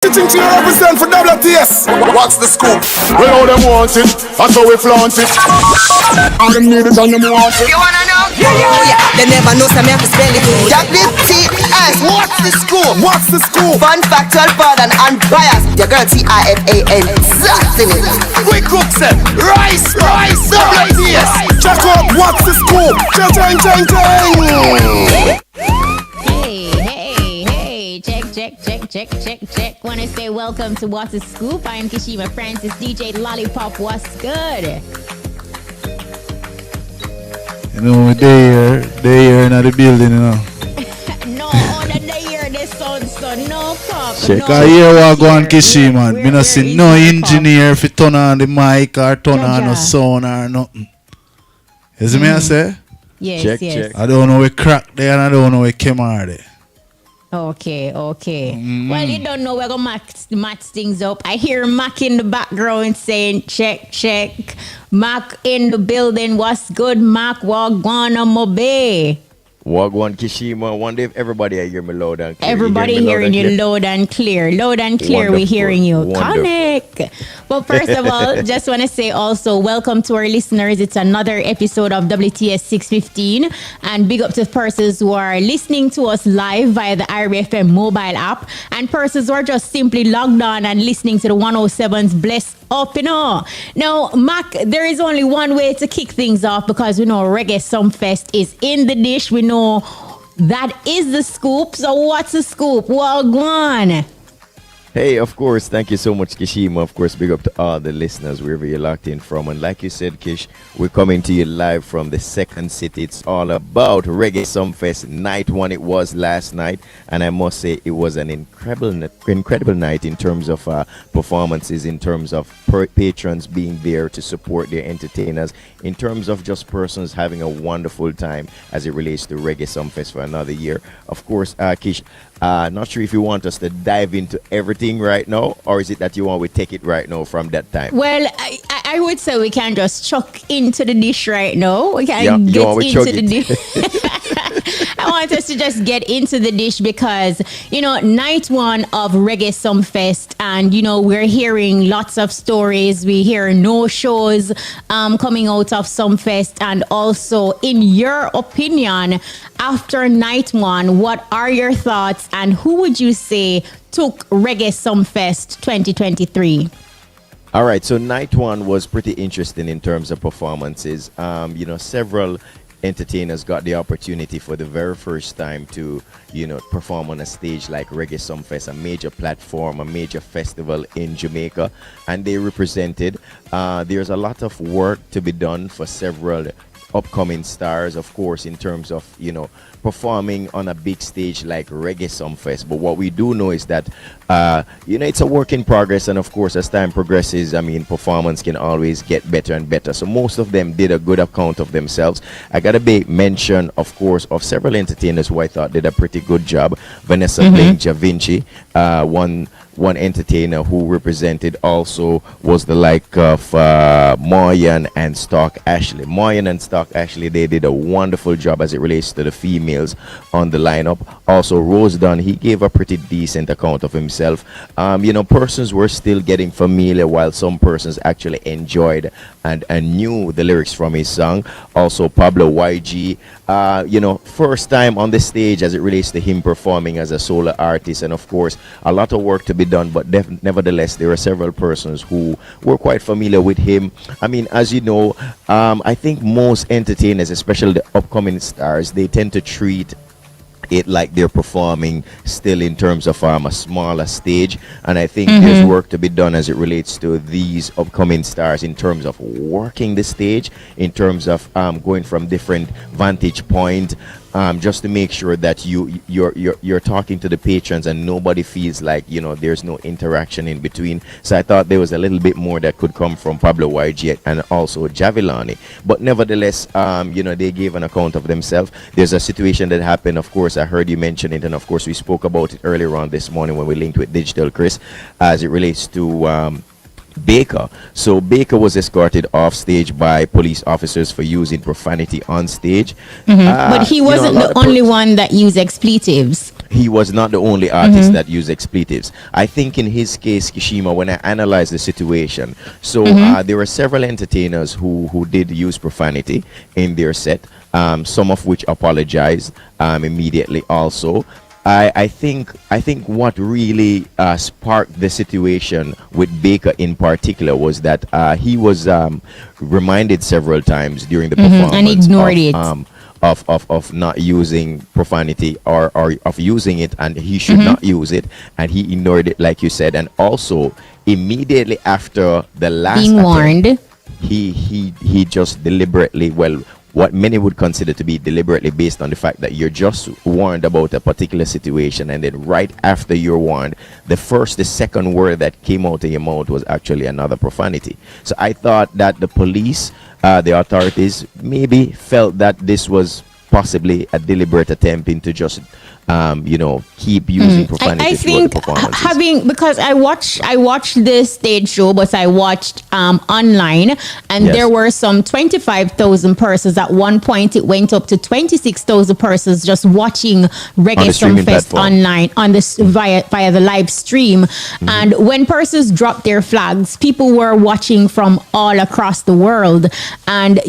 Teaching to represent for WTS. What's the scoop? Well, all them want it, that's how we flaunt it. All them need it and them want it. You wanna know? Yeah. They never know some have to spell it. WTS. What's the scoop? What's the scoop? Fun, factual, fun, and unbiased. Your girl TIFAN. Exactly. We cook them. Rice, WTS. Check out what's the scoop? Chang. Hey, check. Wanna say welcome to What's the Scoop? I am Kishima Francis, DJ Lollipop. What's good? You know, they here in the building, you know. No, on the day here, the sun, no pop. Check out here what go on Kishima. Me not see no engineer if you turn on the mic or turn on no sound or nothing. You see me I say? Yes, check. I don't know where crack there and I don't know where camera there. Okay. Well, you don't know we're gonna match things up. I hear Mac in the background saying check. Mac in the building. What's good, Mac? Wagwan Mobe. Wagwan Kishima. Wonder if everybody hear me loud and clear. Everybody hearing you loud and clear. Loud and clear, we're hearing you. Connect. Well, first of all, just want to say also welcome to our listeners. It's another episode of WTS 615. And big up to persons who are listening to us live via the IRIE FM mobile app. And persons who are just simply logged on and listening to the 107's Bless Up, you know. Now, Mac, there is only one way to kick things off because we know Reggae Sumfest is in the dish. We know that is the scoop. So what's the scoop? Well, go on. Hey, of course, thank you so much, Kishima. Of course, big up to all the listeners wherever you're locked in from. And like you said, Kish, we're coming to you live from the second city. It's all about Reggae Sumfest. Night one it was last night. And I must say it was an incredible night in terms of performances, in terms of patrons being there to support their entertainers, in terms of just persons having a wonderful time as it relates to Reggae Sumfest for another year. Of course, Kish, not sure if you want us to dive into everything right now, or is it that you want we take it right now from that time? Well, I would say we can just chuck into the dish right now. We can get into the dish. I want us to just get into the dish because, you know, night one of Reggae Sumfest, and, you know, we're hearing lots of stories. We hear no shows coming out of Sumfest. And also, in your opinion, after night one, what are your thoughts and who would you say took Reggae Sumfest 2023? All right, so night one was pretty interesting in terms of performances. You know, several entertainers got the opportunity for the very first time to, you know, perform on a stage like Reggae Sumfest, a major platform, a major festival in Jamaica, and they represented. There's a lot of work to be done for several upcoming stars, of course, in terms of, you know, performing on a big stage like Reggae Sumfest. But what we do know is that, you know, it's a work in progress. And of course, as time progresses, I mean, performance can always get better and better. So most of them did a good account of themselves. I got to make mention, of course, of several entertainers who I thought did a pretty good job. Vanessa playing Ja Vinci, one entertainer who represented also was the like of Moyan and Stock Ashley. Moyan and Stock Ashley, they did a wonderful job as it relates to the females on the lineup. Also, Rose Dunn, he gave a pretty decent account of himself. You know, persons were still getting familiar while some persons actually enjoyed and knew the lyrics from his song. Also, Pablo YG, you know, first time on the stage as it relates to him performing as a solo artist. And of course, a lot of work to be done, but nevertheless, there are several persons who were quite familiar with him. I mean, as you know, I think most entertainers, especially the upcoming stars, they tend to treat it like they're performing still in terms of a smaller stage, and I think there's work to be done as it relates to these upcoming stars in terms of working the stage, in terms of going from different vantage point, just to make sure that you're talking to the patrons and nobody feels like, you know, there's no interaction in between. So I thought there was a little bit more that could come from Pablo YG and also Javilani, but nevertheless, you know, they gave an account of themselves. There's a situation that happened, of course, I heard you mention it, and of course we spoke about it earlier on this morning when we linked with Digital Chris, as it relates to Baker. So Baker was escorted off stage by police officers for using profanity on stage. But he wasn't the only one that used expletives. he was not the only artist that used expletives. I think in his case, Kishima, when I analyzed the situation, so there were several entertainers who did use profanity in their set, some of which apologized immediately also. I think what really sparked the situation with Baker in particular was that he was reminded several times during the performance and ignored it. Of not using profanity or of using it, and he should not use it, and he ignored it like you said. And also immediately after the last being attempt, warned, he just deliberately, well, what many would consider to be deliberately, based on the fact that you're just warned about a particular situation, and then right after you're warned, the second word that came out of your mouth was actually another profanity. So I thought that the police, the authorities, maybe felt that this was possibly a deliberate attempt into just keep using profanity I throughout think the performances. because I watched this stage show, but I watched online, and Yes. there were some 25,000 persons. At one point, it went up to 26,000 persons just watching Reggae streaming Sumfest platform. online on this via the live stream. And when persons dropped their flags, people were watching from all across the world, and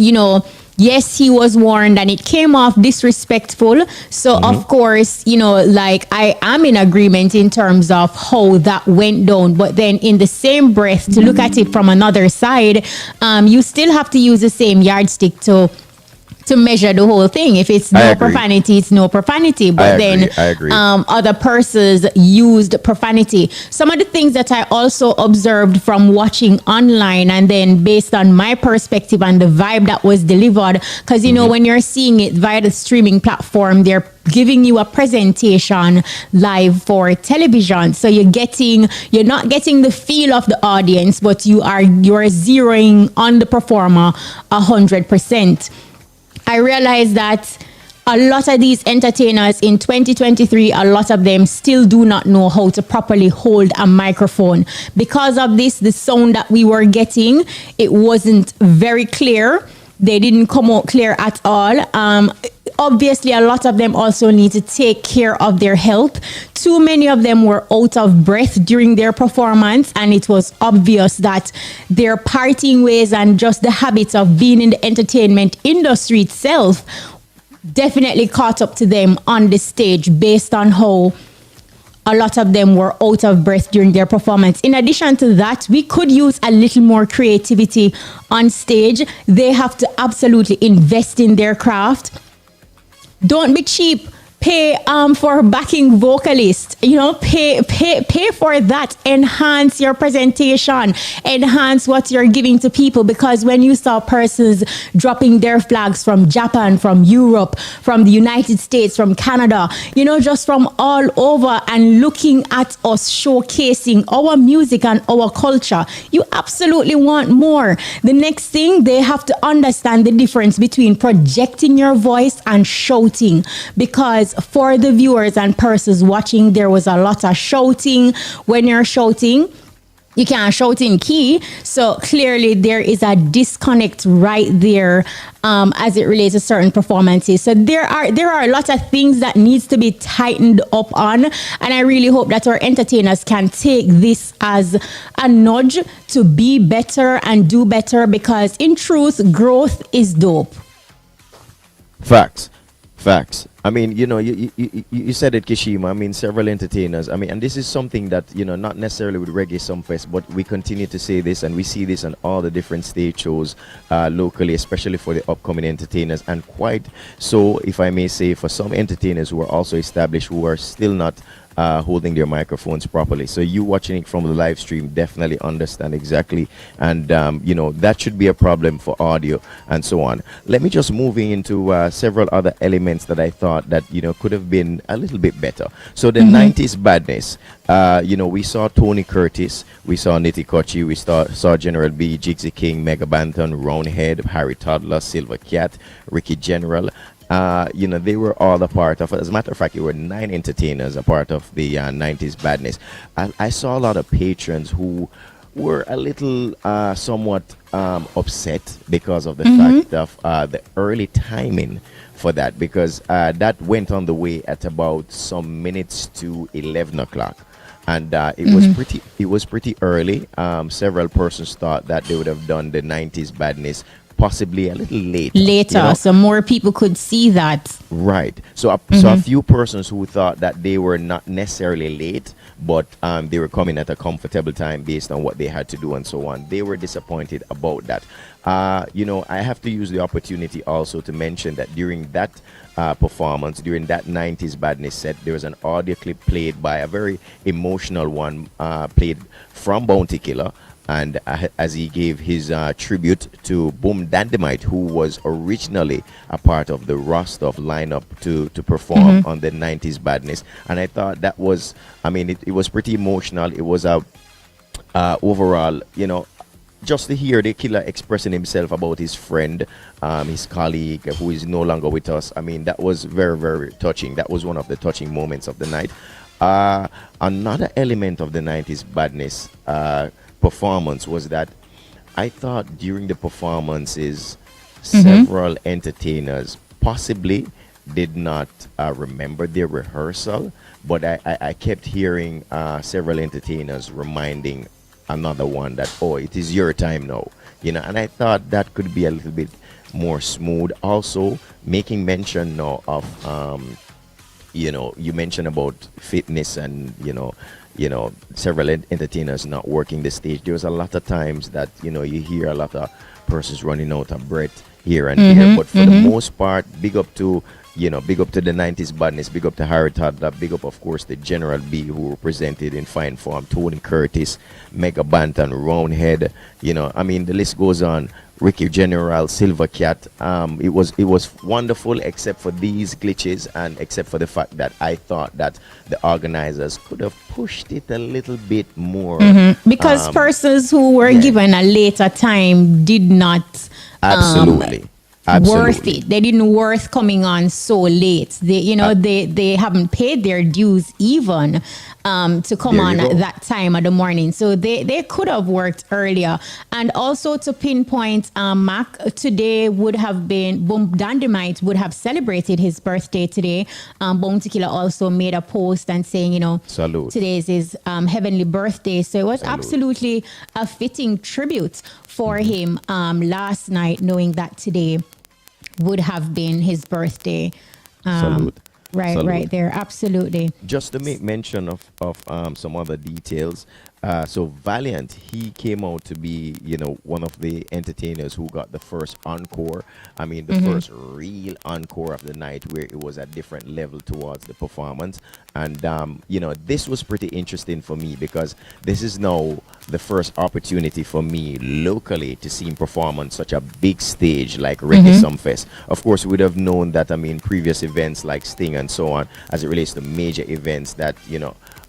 yes, he was warned and it came off disrespectful. So, of course, like, I am in agreement in terms of how that went down. But then in the same breath, to look at it from another side, you still have to use the same yardstick to measure the whole thing. If it's no profanity, it's no profanity. But I agree. other persons used profanity. Some of the things that I also observed from watching online, and then based on my perspective and the vibe that was delivered, because when you're seeing it via the streaming platform, they're giving you a presentation live for television, so you're not getting the feel of the audience, but you're zeroing on the performer 100%. I realized that a lot of these entertainers in 2023, a lot of them still do not know how to properly hold a microphone. Because of this, the sound that we were getting, it wasn't very clear. They didn't come out clear at all. Obviously, a lot of them also need to take care of their health. Too many of them were out of breath during their performance, and it was obvious that their parting ways and just the habits of being in the entertainment industry itself definitely caught up to them on the stage, based on how a lot of them were out of breath during their performance. In addition to that, we could use a little more creativity on stage. They have to absolutely invest in their craft. Don't be cheap. Pay for backing vocalist. Pay for that. Enhance your presentation. Enhance what you're giving to people. Because when you saw persons dropping their flags from Japan, from Europe, from the United States, from Canada, just from all over, and looking at us showcasing our music and our culture, you absolutely want more. The next thing, they have to understand the difference between projecting your voice and shouting, because for the viewers and persons watching, there was a lot of shouting. When you're shouting, you can't shout in key. So clearly there is a disconnect right there as it relates to certain performances. So there are a lot of things that needs to be tightened up on. And I really hope that our entertainers can take this as a nudge to be better and do better, because in truth, growth is dope. Facts. I mean, you said it, Kishima. I mean, several entertainers. I mean, and this is something that, not necessarily with Reggae Sumfest, but we continue to say this, and we see this on all the different stage shows locally, especially for the upcoming entertainers. And quite so, if I may say, for some entertainers who are also established, who are still not holding their microphones properly. So you watching it from the live stream definitely understand exactly, and that should be a problem for audio and so on. Let me just move into several other elements that I thought that could have been a little bit better. So the 90s badness, we saw Tony Curtis, we saw Nitty Kochi, we saw General B, Jigsy King, Mega Banton, Roundhead, Harry Toddler, Silver Cat, Ricky General. They were all a part of, as a matter of fact, there were 9 entertainers a part of the 90s badness. I saw a lot of patrons who were a little somewhat upset because of the fact of the early timing for that, because that went on the way at about some minutes to 11 o'clock. And it was pretty early. Several persons thought that they would have done the 90s Badness possibly a little later, so more people could see that. Right. So a few persons who thought that they were not necessarily late, but they were coming at a comfortable time based on what they had to do and so on. They were disappointed about that. I have to use the opportunity also to mention that during that performance, during that 90s Badness set, there was an audio clip played by a very emotional one, played from Bounty Killer. And as he gave his tribute to Boom Dynamite, who was originally a part of the Rostov lineup to perform on the 90s Badness. And I thought that was, it was pretty emotional. It was a overall, just to hear the killer expressing himself about his friend, his colleague, who is no longer with us. That was very, very touching. That was one of the touching moments of the night. Another element of the 90s Badness performance was that I thought during the performances several entertainers possibly did not remember their rehearsal, but I kept hearing several entertainers reminding another one that, oh, it is your time now, and I thought that could be a little bit more smooth. Also making mention now of you mentioned about fitness and several entertainers not working the stage. There was a lot of times that you hear a lot of persons running out of breath here and here, but for the most part, big up to the 90s Badness, big up to Harry Toddler, big up of course the General B, who represented in fine form, Tony Curtis, Mega Bantan, Roundhead, the list goes on. Ricky General, Silver Cat. It was wonderful, except for these glitches and except for the fact that I thought that the organizers could have pushed it a little bit more. Because persons who were given a later time did not absolutely worth it. They didn't worth coming on so late. They haven't paid their dues even to come on at that time of the morning. So they could have worked earlier. And also to pinpoint, Mac, today would have been, Boom Dynamite would have celebrated his birthday today. Bounty Killer also made a post and saying, salute. Today is his heavenly birthday. So it was absolutely a fitting tribute for him last night, knowing that today would have been his birthday. Salute. Right there, absolutely. Just to make mention of some other details, so Valiant, he came out to be, one of the entertainers who got the first encore. The first real encore of the night, where it was a different level towards the performance. And, this was pretty interesting for me, because this is now the first opportunity for me locally to see him perform on such a big stage like Reggae Sumfest. Of course, we would have known that, previous events like Sting and so on, as it relates to major events that,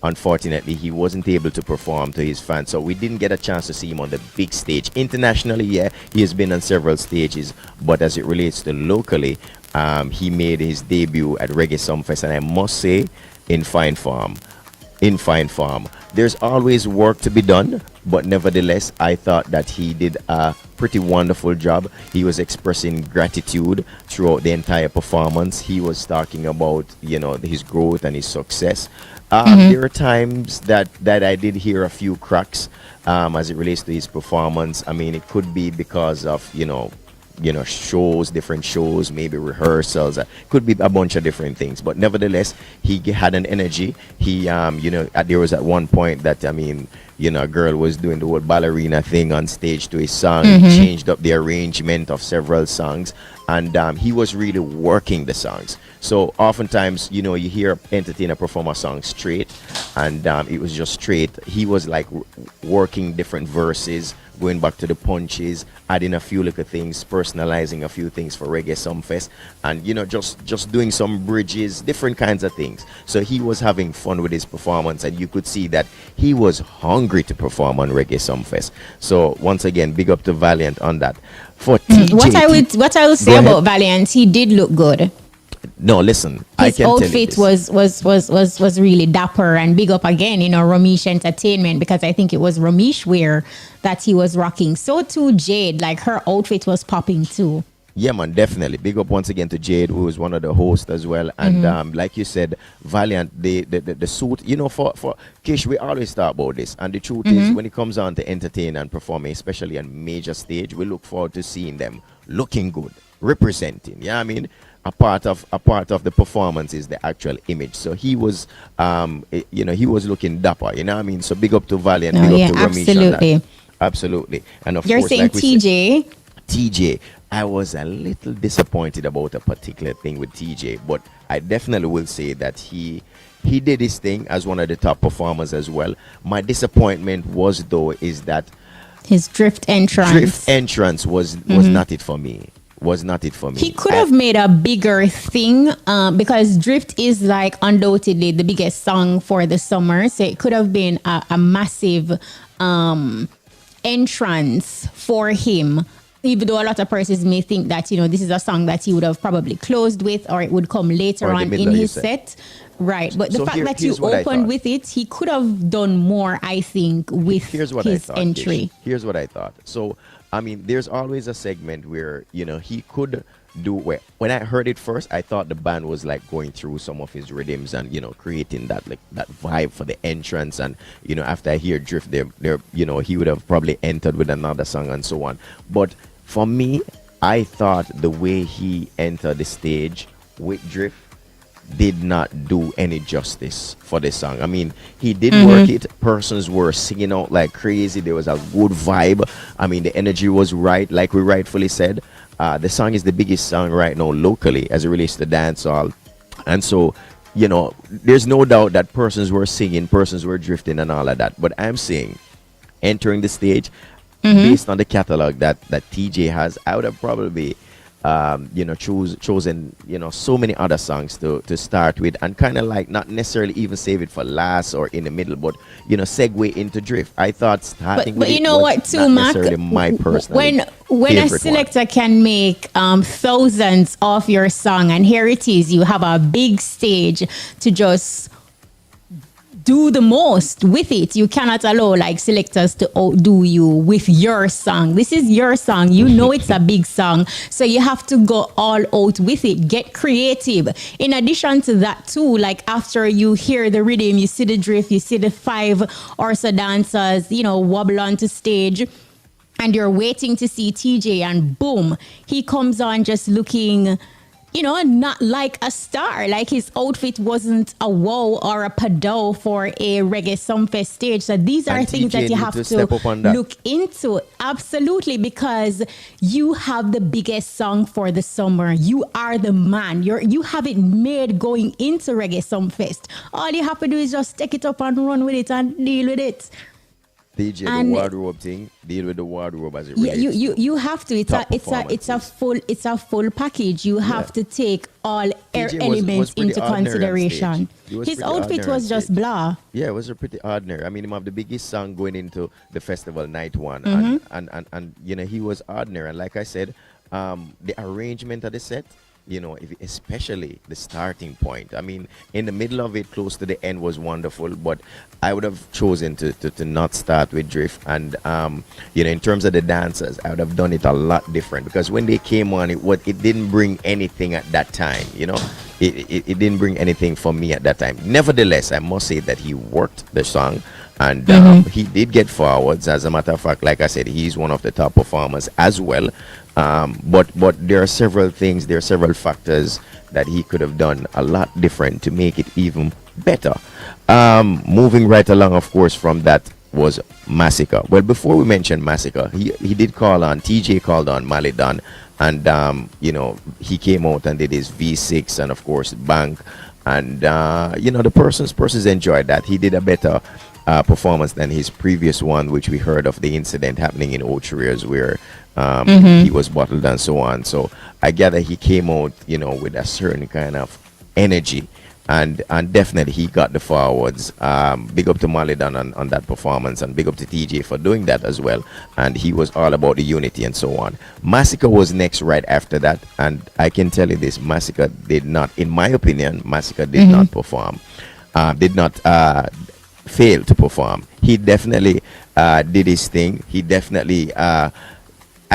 unfortunately, he wasn't able to perform to his fans. So we didn't get a chance to see him on the big stage. Internationally, yeah, he has been on several stages. But as it relates to locally, he made his debut at Reggae Sumfest. And I must say, in fine form. There's always work to be done. But nevertheless, I thought that he did a pretty wonderful job. He was expressing gratitude throughout the entire performance. He was talking about, his growth and his success. There are times that I did hear a few cracks as it relates to his performance. It could be because of, different shows, maybe rehearsals. Could be a bunch of different things. But nevertheless, he had an energy. He, there was at one point that, a girl was doing the whole ballerina thing on stage to his song. He changed up the arrangement of several songs. And he was really working the songs. So oftentimes, you hear entertainer perform a song straight, and it was just straight. He was like working different verses, going back to the punches, adding a few little things, personalizing a few things for Reggae Sumfest, and just doing some bridges, different kinds of things. So he was having fun with his performance, and you could see that he was hungry to perform on Reggae Sumfest. So once again, big up to Valiant on that. For TJ, what I will say about Valiant, he did look good. No, listen. I His can tell you outfit this. was really dapper, and big up again, Ramesh Entertainment, because I think it was Ramesh wear that he was rocking. So too Jade, like her outfit was popping too. Yeah, man, definitely. Big up once again to Jade, who is one of the hosts as well. And like you said, Valiant, the suit, for Kish, we always talk about this. And the truth is, when it comes on to entertain and performing, especially on major stage, we look forward to seeing them looking good, representing. Yeah, I mean, a part of the performance is the actual image. So he was, he was looking dapper. You know what I mean? So big up to Valiant, Oh, big yeah, up to Ramesh. absolutely. On that. Absolutely. And of You're course, saying like we said, TJ? TJ, I was a little disappointed about a particular thing with TJ, but I definitely will say that he did his thing as one of the top performers as well. My disappointment was is that His drift entrance. drift entrance was not it for me. Was not it for me. He could have made a bigger thing because Drift is like undoubtedly the biggest song for the summer. So it could have been a massive entrance for him. Even though a lot of persons may think that, this is a song that he would have probably closed with, or it would come later Or in the on middle in of his your set. Right. But the So fact that you here's what I opened thought. with it, he could have done more, I think, with Here's what I his thought, entry. Kish. Here's what I thought. So, I mean, there's always a segment where, he could do where when I heard it first, I thought the band was like going through some of his rhythms and, creating that that vibe for the entrance. And, after I hear Drift, he would have probably entered with another song and so on. But for me, I thought the way he entered the stage with Drift did not do any justice for the song. I mean, he did work it. Persons were singing out like crazy. There was a good vibe. I mean, the energy was right, like we rightfully said. The song is the biggest song right now locally as it relates to dancehall. And so, there's no doubt that persons were singing, persons were drifting and all of that. But I'm saying, entering the stage, based on the catalog that TJ has, I would have probably chosen so many other songs to start with, and kind of like not necessarily even save it for last or in the middle, but segue into Drift. I thought starting But with you know was what, too, not Mark? necessarily my personal When a favorite one. selector can make thousands of your song, and here it is, you have a big stage to just do the most with it. You cannot allow like selectors to outdo you with your song. This is your song. You know it's a big song. So you have to go all out with it. Get creative. In addition to that too, like after you hear the rhythm, you see the drift, you see the 5 or so dancers, wobble onto stage, and you're waiting to see TJ, and boom, he comes on just looking not like a star. Like his outfit wasn't a wow or a padao for a reggae sumfest stage. So these are And things TJ that you need have to step up on that. look into. Absolutely, because you have the biggest song for the summer. You are the man. You have it made going into reggae sumfest. All you have to do is just take it up and run with it and deal with it. DJ, And the wardrobe thing, deal with the wardrobe as it Yeah, relates. you have to. top It's a full package. You have to take all TJ was elements pretty into ordinary on consideration. stage. He was His pretty outfit ordinary was on just stage. blah. Yeah, it was a pretty ordinary. I mean, him have the biggest song going into the festival night one, and he was ordinary. And like I said, the arrangement of the set, especially the starting point. I mean, in the middle of it, close to the end, was wonderful. But I would have chosen to not start with Drift. And in terms of the dancers, I would have done it a lot different, because when they came on, it didn't bring anything at that time. It didn't bring anything for me at that time. Nevertheless, I must say that he worked the song, and he did get forwards. As a matter of fact, like I said, he's one of the top performers as well. But there are several things, there are several factors that he could have done a lot different to make it even better. Moving right along, of course, from that was Massacre. Well, before we mention Massacre, he did call on, TJ called on Malidon, and he came out and did his V6 and of course Bank, and the persons enjoyed that. He did a better performance than his previous one, which we heard of the incident happening in Ochireers where he was bottled and so on. So I gather he came out with a certain kind of energy and definitely he got the forwards. Big up to Malidan on that performance, and big up to TJ for doing that as well. And he was all about the unity and so on. Massacre was next right after that, and I can tell you this: Massacre did not, in my opinion, Massacre did not perform, did not fail to perform. He definitely did his thing. He definitely, I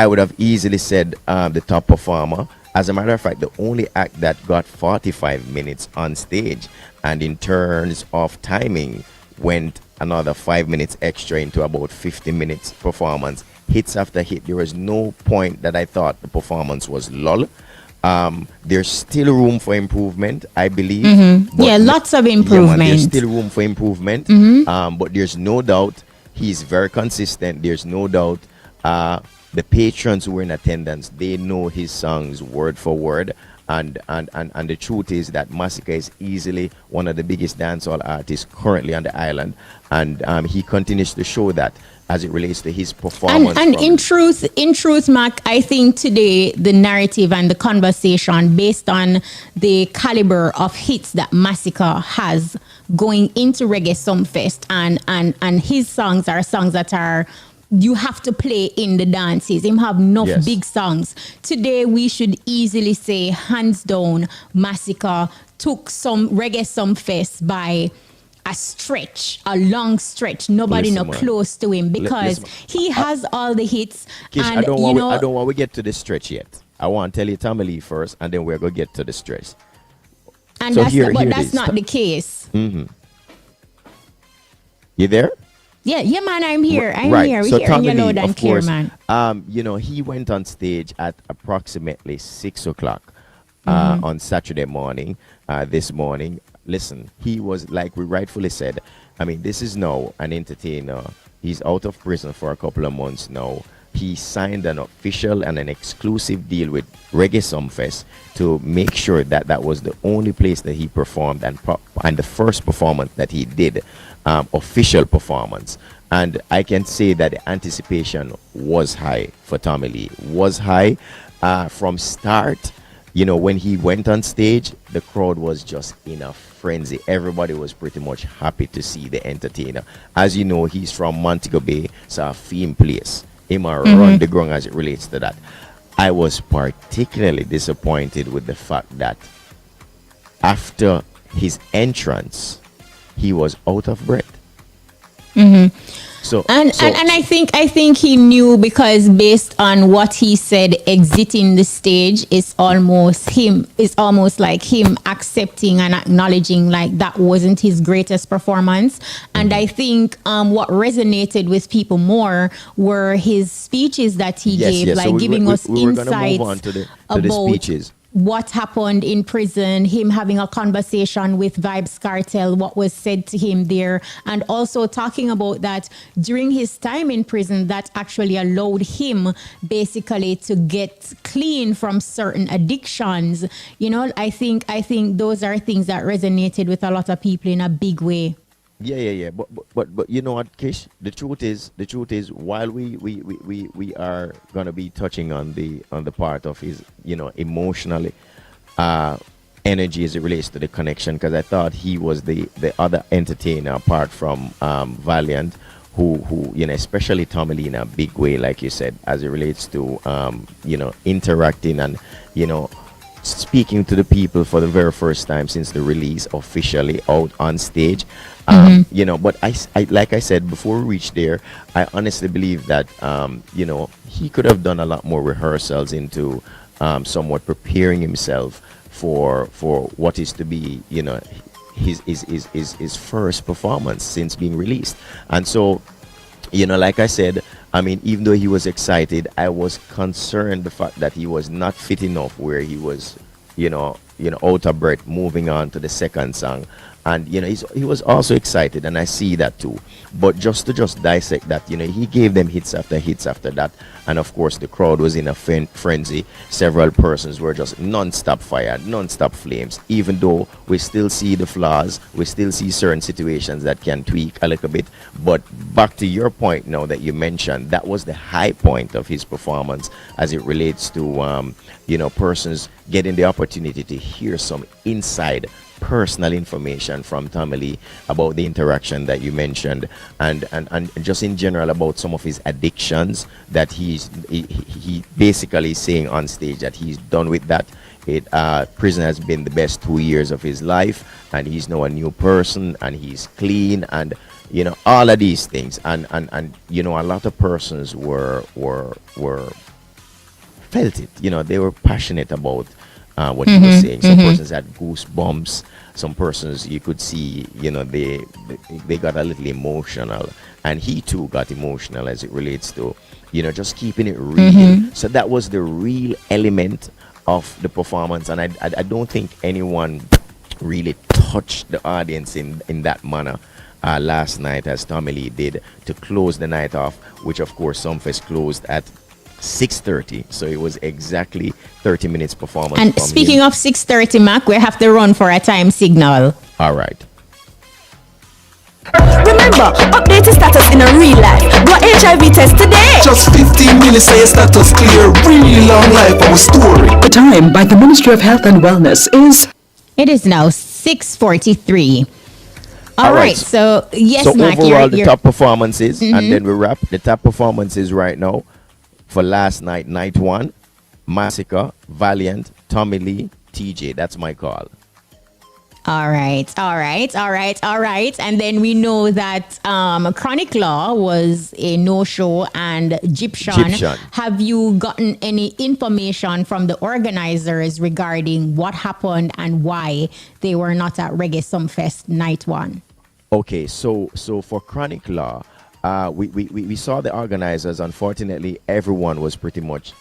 would have easily said, the top performer. As a matter of fact, the only act that got 45 minutes on stage, and in terms of timing, went another 5 minutes extra into about 50 minutes performance, hits after hit. There was no point that I thought the performance was lull. There's still room for improvement, I believe. Yeah, lots of improvement. There's still room for improvement. But there's no doubt he's very consistent. There's no doubt the patrons who were in attendance, they know his songs word for word. And the truth is that Massacre is easily one of the biggest dancehall artists currently on the island. And he continues to show that as it relates to his performance. And in truth, Mac, I think today the narrative and the conversation based on the caliber of hits that Massacre has going into Reggae Sumfest, and his songs are songs that are you have to play in the dances. Him have enough big songs. Today we should easily say hands down Massacre took some Reggae Sumfest by a stretch, a long stretch. Nobody Listen, no close to him because he has all the hits. Kish, and I don't want we get to the stretch yet. I want to tell you Tommy Lee first, and then we're going to get to the stretch. And So that's not the case. You there? Yeah, man, I'm here. I'm Right. here. So We're hearing Tommy you Lee, loud and of clear, course, man. he went on stage at approximately 6 o'clock on Saturday morning, this morning. Listen, he was, like we rightfully said, I mean, this is now an entertainer. He's out of prison for a couple of months now. He signed an official and an exclusive deal with Reggae Sumfest to make sure that that was the only place that he performed, and the first performance that he did, official performance. And I can say that the anticipation was high for Tommy Lee, was high from start. You know, when he went on stage, the crowd was just in a frenzy. Everybody was pretty much happy to see the entertainer. As you know, he's from Montego Bay, so a theme place. Him run the ground as it relates to that. I was particularly disappointed with the fact that after his entrance, he was out of breath. So And I think he knew, because based on what he said exiting the stage, it's almost like him accepting and acknowledging like that wasn't his greatest performance. And I think what resonated with people more were his speeches that he gave, like so giving us we were gonna insights move on to the about speeches. what happened in prison, him having a conversation with Vibes Cartel, what was said to him there, and also talking about that during his time in prison, that actually allowed him basically to get clean from certain addictions. You know, I think those are things that resonated with a lot of people in a big way. Yeah. But you know what, Kish? The truth is, while we are gonna be touching on the part of his, you know, emotionally energy as it relates to the connection, because I thought he was the other entertainer apart from Valiant, who you know, especially Tommy Lee in a big way, like you said, as it relates to you know, interacting and, you know, speaking to the people for the very first time since the release officially out on stage. You know, but I like I said before we reached there, I honestly believe that you know, he could have done a lot more rehearsals into somewhat preparing himself for what is to be, you know, his first performance since being released. And so, you know, like I said, I mean, even though he was excited, I was concerned the fact that he was not fit enough, where he was, you know, out of breath, moving on to the second song. And, you know, he was also excited, and I see that too. But just to dissect that, you know, he gave them hits after that. And of course, the crowd was in a frenzy. Several persons were just non-stop fire, non-stop flames. Even though we still see the flaws, we still see certain situations that can tweak a little bit. But back to your point now that you mentioned, that was the high point of his performance as it relates to, you know, persons getting the opportunity to hear some inside personal information from Tommy Lee about the interaction that you mentioned, and just in general about some of his addictions that he basically saying on stage that he's done with that. Prison has been the best 2 years of his life, and he's now a new person, and he's clean, and all of these things, and a lot of persons were felt it. They were passionate about what he was saying. Some persons had goosebumps. Some persons you could see, they got a little emotional, and he too got emotional as it relates to, just keeping it real. So that was the real element of the performance, and I don't think anyone really touched the audience in that manner last night as Tommy Lee did to close the night off, which of course Sumfest closed at 6:30, so it was exactly 30 minutes performance. And speaking of 6:30, Mac, we have to run for a time signal. All right. Remember, update your status in a real life. Do a HIV test today. Just 15 minutes, say your status clear. Really long life, our story. The time by the Ministry of Health and Wellness is... It is now 6:43. All right, so yes, so Mac, overall, the top performances, and then we wrap the top performances right now for last night, night one: Massacre, Valiant, Tommy Lee, TJ. That's my call. All right. And then we know that Chronic Law was a no-show, and Egyptian. Have you gotten any information from the organizers regarding what happened and why they were not at Reggae Sumfest night one? Okay, so for Chronic Law, we saw the organizers. Unfortunately, everyone was pretty much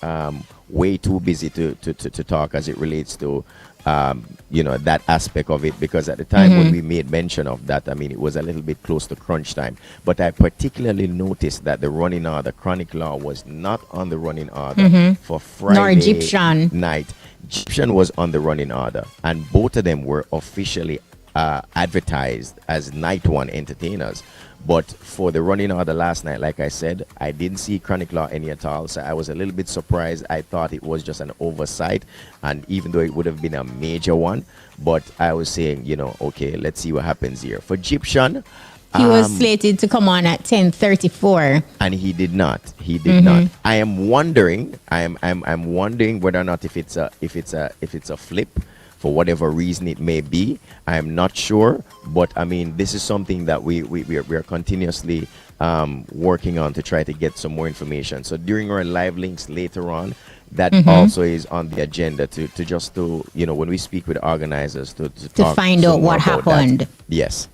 way too busy to talk as it relates to that aspect of it, because at the time when we made mention of that, I mean, it was a little bit close to crunch time. But I particularly noticed that the running order, Chronic Law, was not on the running order for Friday nor Egyptian night. Egyptian was on the running order, and both of them were officially advertised as night one entertainers. But for the running order last night, like I said, I didn't see Chronic Law any at all, so I was a little bit surprised. I thought it was just an oversight, and even though it would have been a major one, but I was saying, okay, let's see what happens here. For Egyptian, he was slated to come on at 10:34, and he did not. Not. I am wondering. I'm wondering whether or not if it's a flip. For whatever reason it may be, I am not sure. But I mean, this is something that we are continuously working on to try to get some more information. So during our live links later on, that also is on the agenda to when we speak with organizers to find out what happened. That. Yes.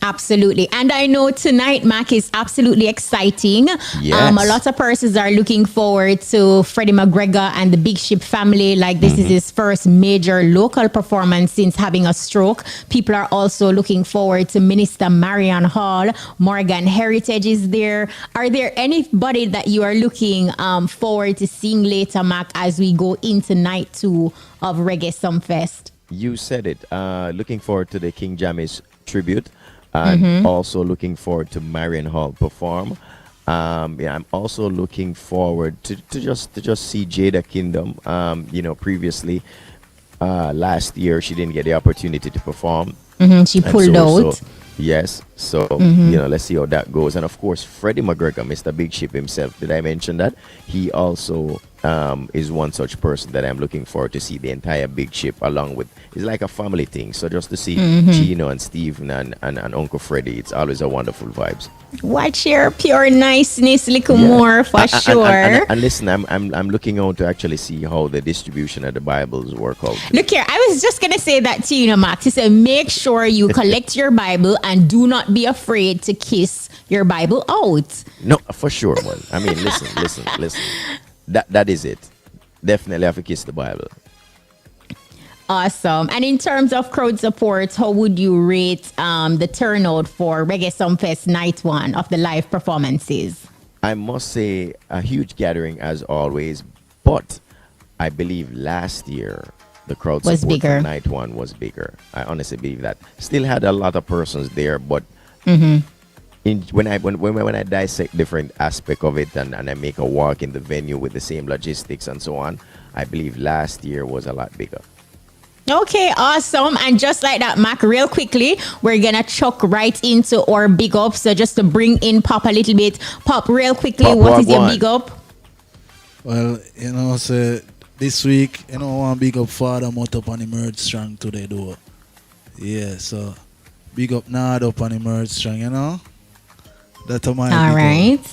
Absolutely. And I know tonight, Mac, is absolutely exciting. Yes. A lot of persons are looking forward to Freddie McGregor and the Big Ship family. Like, this is his first major local performance since having a stroke. People are also looking forward to Minister Marion Hall. Morgan Heritage is there. Are there anybody that you are looking forward to seeing later, Mac, as we go into night 2 of Reggae Sumfest? You said it. Looking forward to the King Jammy's tribute. And also looking forward to Marion Hall perform. I'm also looking forward to just see Jada Kingdom. Previously last year she didn't get the opportunity to perform. She pulled out. Yes. So let's see how that goes. And of course, Freddie McGregor, Mr. Big Ship himself. Did I mention that? He also is one such person that I'm looking forward to see the entire Big Ship along with. It's like a family thing. So just to see Gino and Stephen and Uncle Freddie, it's always a wonderful vibes. Watch your pure niceness, little more for sure. And listen, I'm looking on to actually see how the distribution of the Bibles work out. Look here, I was just gonna say that to you, Max. To say, make sure you collect your Bible and do not be afraid to kiss your Bible out. No, for sure, man. I mean, listen. That is it. Definitely have to kiss the Bible. Awesome. And in terms of crowd support, how would you rate the turnout for Reggae Sumfest night 1 of the live performances? I must say a huge gathering as always, but I believe last year the crowd was support bigger. for night 1 was bigger. I honestly believe that. Still had a lot of persons there, but when I dissect different aspect of it and I make a walk in the venue with the same logistics and so on, I believe last year was a lot bigger. Okay, awesome. And just like that, Mac, real quickly, we're going to chuck right into our big up. So just to bring in Pop a little bit. Pop, real quickly, Pop, what is your one. big up? Well, so this week, I want big up Father Mount up and emerge strong today, though. Yeah, so big up Nard up and emerge strong, That's my All big right. up.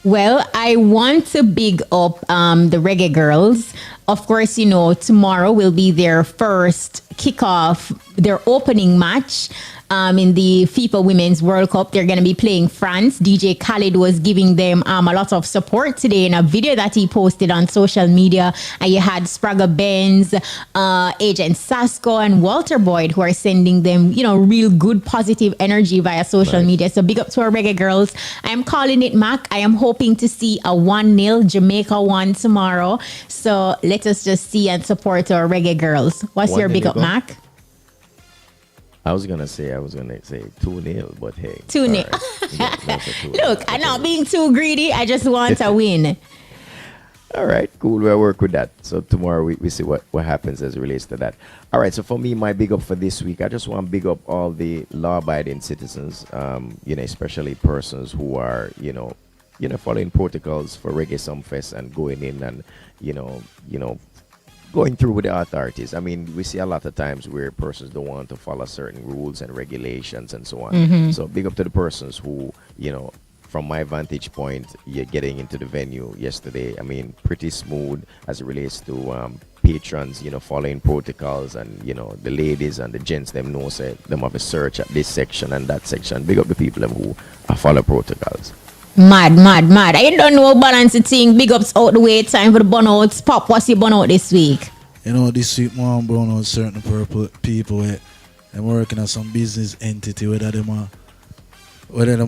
Well, I want to big up the Reggae Girls. Of course, tomorrow will be their first kickoff, their opening match in the FIFA Women's World Cup. They're going to be playing France. DJ Khaled was giving them a lot of support today in a video that he posted on social media. And you had Spragga Benz, Agent Sasko, and Walter Boyd who are sending them, real good positive energy via social media. So big up to our Reggae Girls. I am calling it, Mac. I am hoping to see a 1-0 Jamaica 1 tomorrow. So let us just see and support our Reggae Girls. What's your big up, Mac? I was gonna say 2-0, but hey. 2-0. Right. Look, I'm not being too greedy. I just want a win. All right, cool. We'll work with that. So tomorrow we see what happens as it relates to that. All right, so for me, my big up for this week, I just want to big up all the law-abiding citizens, especially persons who are, following protocols for Reggae Sumfest and going in and, going through with the authorities. I mean, we see a lot of times where persons don't want to follow certain rules and regulations and so on. Mm-hmm. So big up to the persons who, from my vantage point, you're getting into the venue yesterday. I mean, pretty smooth as it relates to patrons, following protocols, and the ladies and the gents them know say them have a search at this section and that section. Big up the people them who follow protocols. Mad. I don't know balance the thing. Big ups out the way. Time for the burnouts. Pop, what's your burnout this week? This week, I'm burn out certain people. I'm working at some business entity, whether them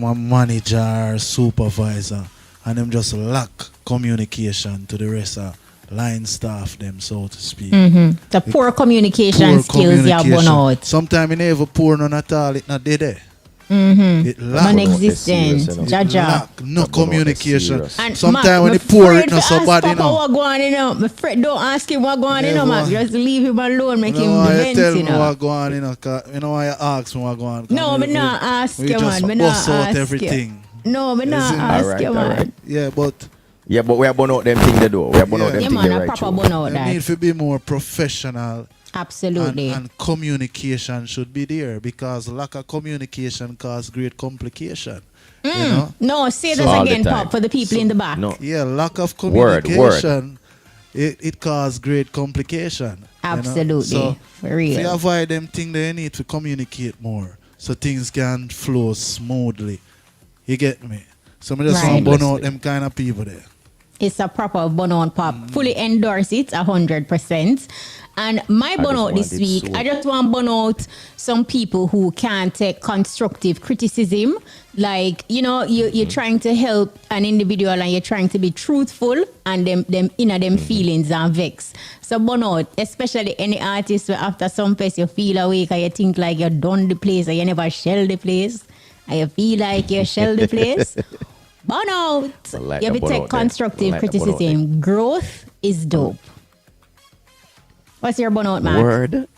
a manager, supervisor, and them just lack communication to the rest of line staff, them, so to speak. Mm-hmm. The poor communication skills you have burn out. Sometimes you never poor none at all. It not there. Mm-hmm. It lack. Non-existent. Lack no communication. Sometimes when you pour it, not so bad, What going on, my friend, don't ask him what going on, Mac. Just leave him alone, make him vent, tell me what going on, you know why you ask me what going on. No, me not ask you, man. We just bust out everything. No, me not ask you, man. Right. Yeah, but we are burn out them thing they do. We are burn out them thing they right through. You need to be more professional. Absolutely. And communication should be there, because lack of communication causes great complication. No, say that again, Pop, for the people in the back. No. Yeah, lack of communication, it causes great complication. Absolutely. So for real. If you avoid them things, they need to communicate more so things can flow smoothly. You get me? So I just want to burn out them kind of people there. It's a proper burnout, Pop. Fully endorse it 100%. And my burnout this week, I just want to burn out some people who can't take constructive criticism. Like, you're trying to help an individual and you're trying to be truthful, and them feelings are vexed. So burnout, especially any artist where after some place you feel awake and you think like you're done the place or you never shell the place, and you feel like you shell the place. Burnout. You have to take constructive criticism. Growth is dope. What's your burnout, man? Word.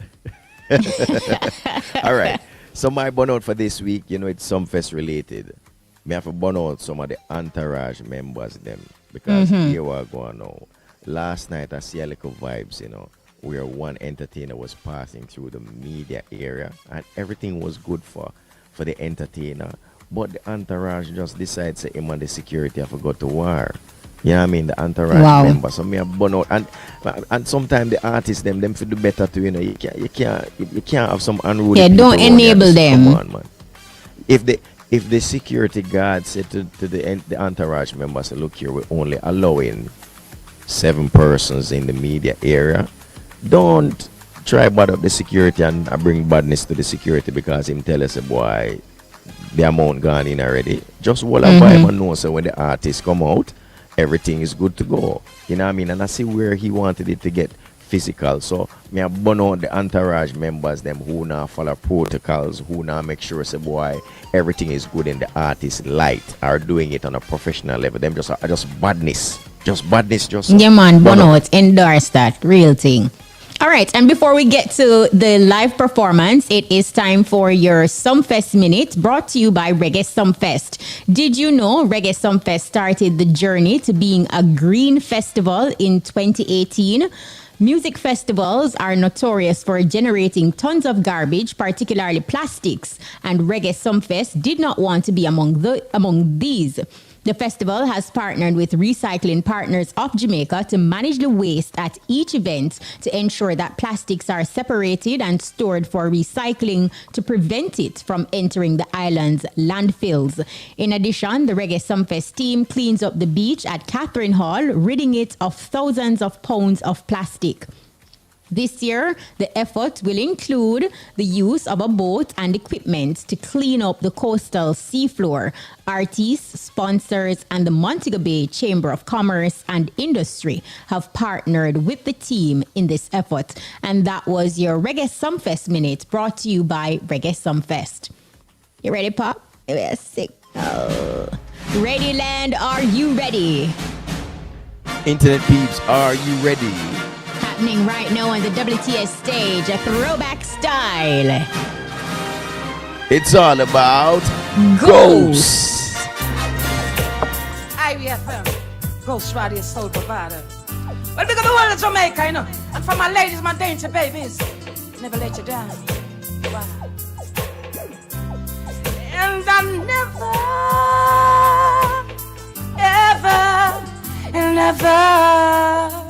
All right. So my burnout for this week, it's Sumfest related. Me have to burn out some of the entourage members them, because here we are going now. Last night I see a little vibes, where one entertainer was passing through the media area and everything was good for the entertainer. But the entourage just decides to him and the security have to go to war. You know what I mean? The entourage members. So me have burn out. And sometimes the artists them feel do better too, you can't have some unruly people. Don't enable them. Come on, man. If the security guard said to the entourage members, look here, we're only allowing 7 persons in the media area, don't try bad up the security and bring badness to the security because him tell us, boy, the amount gone in already. Just hold a vibe and know so when the artists come out, everything is good to go. You know what I mean? And I see where he wanted it to get physical. So me I burn out the entourage members them who now follow protocols, who now make sure say boy everything is good in the artist light, are doing it on a professional level. Them just badness. Just badness. Yeah man, burn out. Endorse that. Real thing. All right, and before we get to the live performance, it is time for your Sumfest Minute, brought to you by Reggae Sumfest. Did you know Reggae Sumfest started the journey to being a green festival in 2018? Music festivals are notorious for generating tons of garbage, particularly plastics, and Reggae Sumfest did not want to be among these. The festival has partnered with Recycling Partners of Jamaica to manage the waste at each event to ensure that plastics are separated and stored for recycling to prevent it from entering the island's landfills. In addition, the Reggae Sumfest team cleans up the beach at Catherine Hall, ridding it of thousands of pounds of plastic. This year, the effort will include the use of a boat and equipment to clean up the coastal seafloor. Artists, sponsors, and the Montego Bay Chamber of Commerce and Industry have partnered with the team in this effort. And that was your Reggae Sumfest Minute, brought to you by Reggae Sumfest. You ready, Pop? Yes, sick. Ready, Land, are you ready? Internet peeps, are you ready? Happening right now on the WTS stage, a throwback style. It's all about ghosts. IRIE FM, Ghost Radio Soul Provider. Well, because the world of Jamaica, you know, and for my ladies, my dainty babies, never let you down. Wow. And I'm never, ever, and never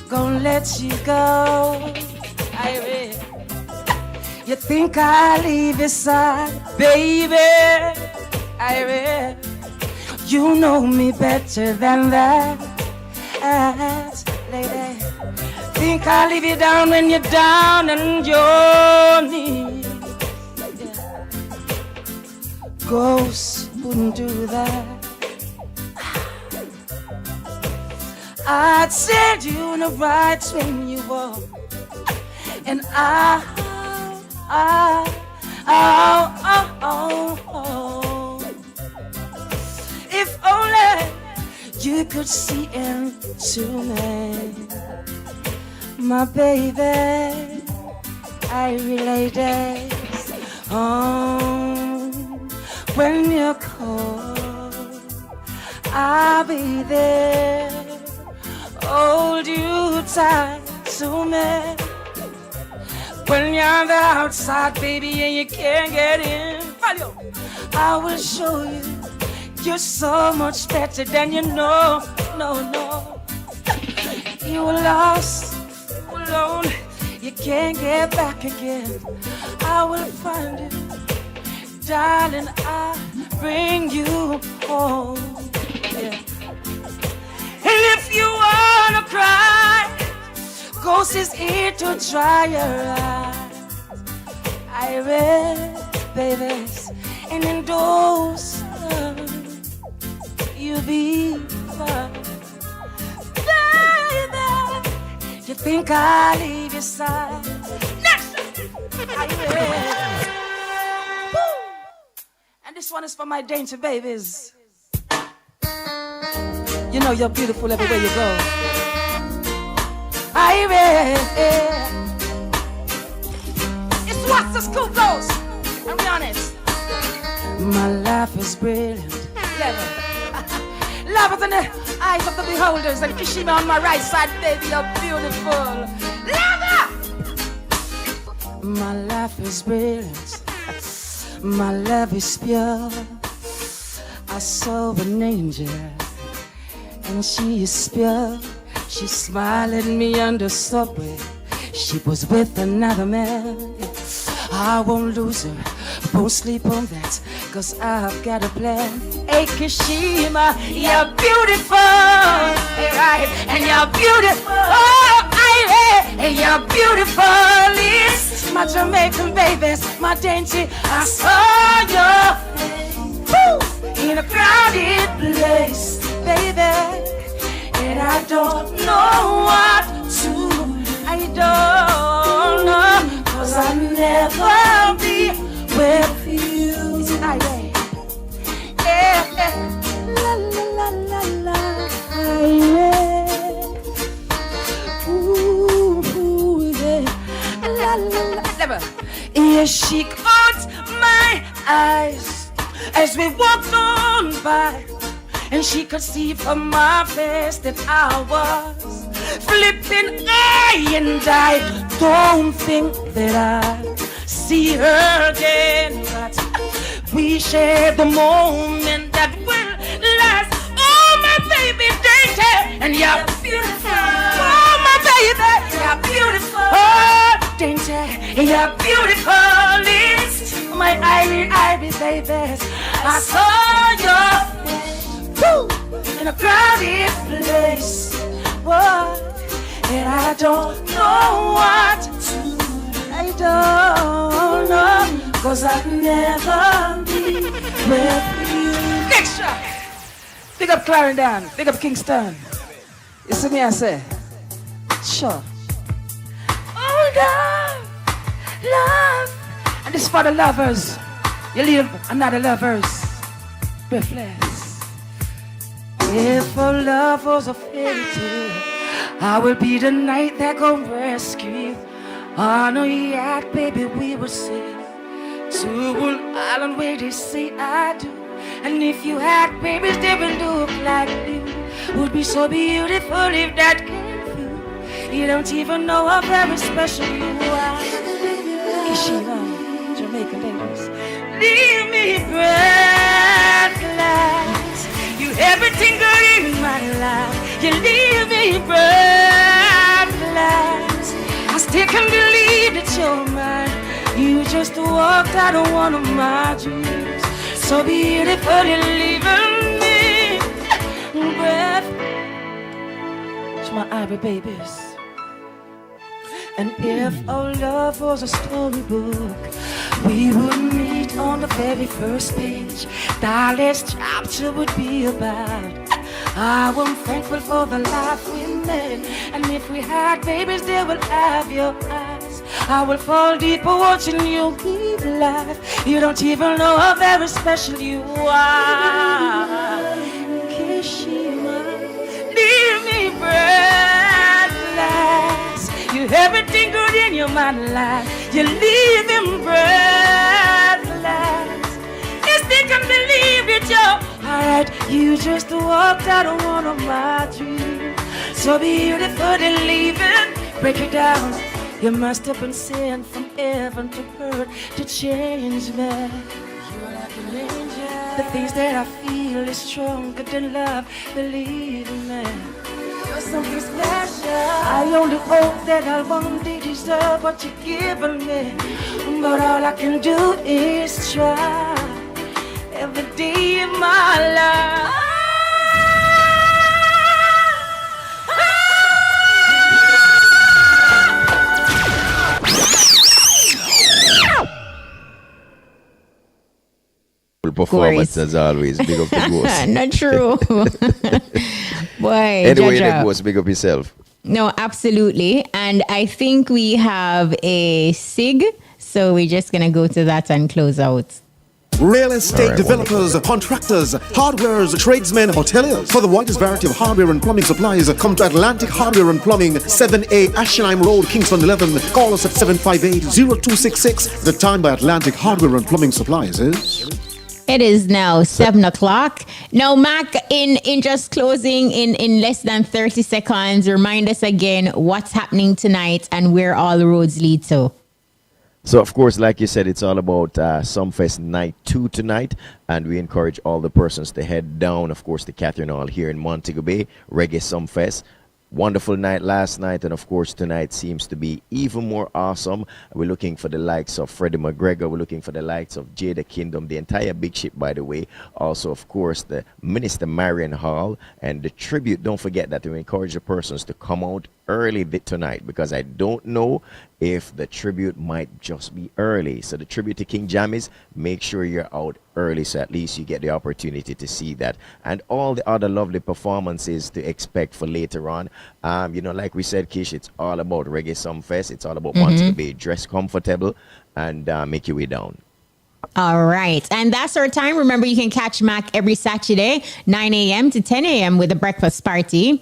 gonna let you go. IRIE. You think I'll leave your side, baby? IRIE. You know me better than that, lady. Think I'll leave you down when you're down on your knees. Yeah. Ghosts wouldn't do that. I'd send you in the right when you walk, and if only you could see into me, my baby. I relay days when you're cold, I'll be there. Hold you tight to me when you're on the outside, baby, and you can't get in. I will show you you're so much better than you know. No, you were lost, you were alone, you can't get back again. I will find you, darling. I'll bring you home. Yeah. And if you wanna cry, Ghost is here to dry your eyes. IRIE, babies, and in those you'll be fine. Baby, you think I'll leave your side? Next, IRIE. And this one is for my dainty babies. You know you're beautiful everywhere you go. IRIE. It's what's the school goes. I'll be honest. My life is brilliant. Love is in the eyes of the beholders, and Kishima on my right side, baby, you're beautiful. Love. My life is brilliant. My love is pure. I saw an angel, and she is pure. She smiled at me on the subway. She was with another man. I won't lose her, won't sleep on that, 'cause I've got a plan. Hey Kishima, you're beautiful, right? And you're beautiful, and you're beautiful. It's my Jamaican babies, my dainty. I saw your face in a crowded place, baby. And I don't know what to do. I don't know, 'cause I'll never be with you. Is it IRIE? Yeah. La la la la la. IRIE. Ooh, ooh, Yes, she caught my eyes as we walked on by, and she could see from my face that I was flipping eye, and I don't think that I see her again, but we shared the moment that will last. Oh, my baby, dainty, and you're beautiful. Oh, my baby, you're beautiful. Oh, dainty, you're beautiful. It's my IRIE babies. I saw your face in a crowded place. What? And I don't know what to do. I don't know, 'cause I've never been with you. Next shot. Big up Clarendon, big up Kingston. You see me, I say, sure. Oh, love. And this for the lovers. You leave another lovers breathless. If our love was a fairy tale, I will be the knight that gon' rescue. On a yacht, baby, we will sail to an island where they say I do. And if you had babies, they would look like you. Would be so beautiful if that came through. You don't even know how very special you are. Kishima, Jamaican ladies. Leave me breathless. You everything good in my life. You leave me breathless. I still can't believe that you're mine. You just walked out of one of my dreams. So beautiful, you're leaving me breath. It's my IRIE babies. And if our love was a storybook, we would meet on the very first page. The last chapter would be about I am thankful for the life we made. And if we had babies, they will have your eyes. I will fall deeper watching you live life. You don't even know how very special you are. Kishima, leave me breathless. You everything good in your mind life. You leave him breathless. You still can't believe it, yo. Alright, you just walked out of one of my dreams. So beautiful and leaving. Break it down. You must have been sent from heaven to earth to change me. You're like an angel. The things that I feel is stronger than love. Believe me. You're something special. I only hope that I'll one day deserve what you're giving me. But all I can do is try. Every day in my life. Performance as always. Big up the ghost. Not true. Boy, Anyway, Jaja. the ghost, big up yourself. No, absolutely. And I think we have a SIG, so we're just going to go to that and close out. Real estate developers, contractors, hardwares, tradesmen, hoteliers. For the widest variety of hardware and plumbing supplies, come to Atlantic Hardware and Plumbing, 7A Ashenheim Road, Kingston 11. Call us at 758-0266. The time by Atlantic Hardware and Plumbing Supplies is... It is now 7 o'clock. Now, Mac, in just closing in less than 30 seconds, remind us again what's happening tonight and where all the roads lead to. So, of course, like you said, it's all about Sumfest Night 2 tonight. And we encourage all the persons to head down, of course, to Catherine Hall here in Montego Bay, Reggae Sumfest. Wonderful night last night, and of course tonight seems to be even more awesome. We're looking for the likes of Freddie McGregor. We're looking for the likes of Jada Kingdom, the entire big ship, by the way. Also, of course, the Minister Marion Hall and the tribute. Don't forget that we encourage the persons to come out early tonight, because I don't know if the tribute might just be early. So the tribute to King Jammies, make sure you're out early so at least you get the opportunity to see that, and all the other lovely performances to expect for later on. Like we said, Kish, it's all about Reggae Sumfest. It's all about wanting to be dress comfortable and make your way down. All right. And that's our time. Remember, you can catch Mac every Saturday, 9 a.m. to 10 a.m. with a breakfast party.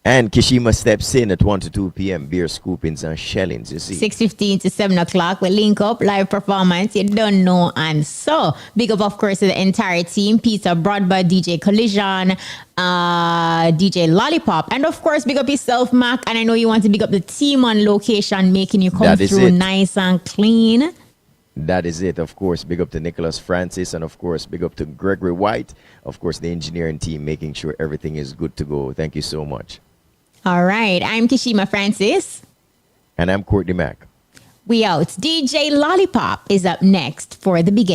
And Kishima steps in at 1 to 2 p.m. Beer scoopings and shellings, you see. 6:15 to 7 o'clock. We link up, live performance. You don't know. And so, big up, of course, to the entire team. Peter Broadband, DJ Collision, DJ Lollipop. And, of course, big up yourself, Mac. And I know you want to big up the team on location, making you come through nice and clean. That is it, of course. Big up to Nicholas Francis, and of course, big up to Gregory White. Of course, the engineering team, making sure everything is good to go. Thank you so much. All right. I'm Kishima Francis. And I'm Courtney Mack. We out. DJ Lollipop is up next for the beginning.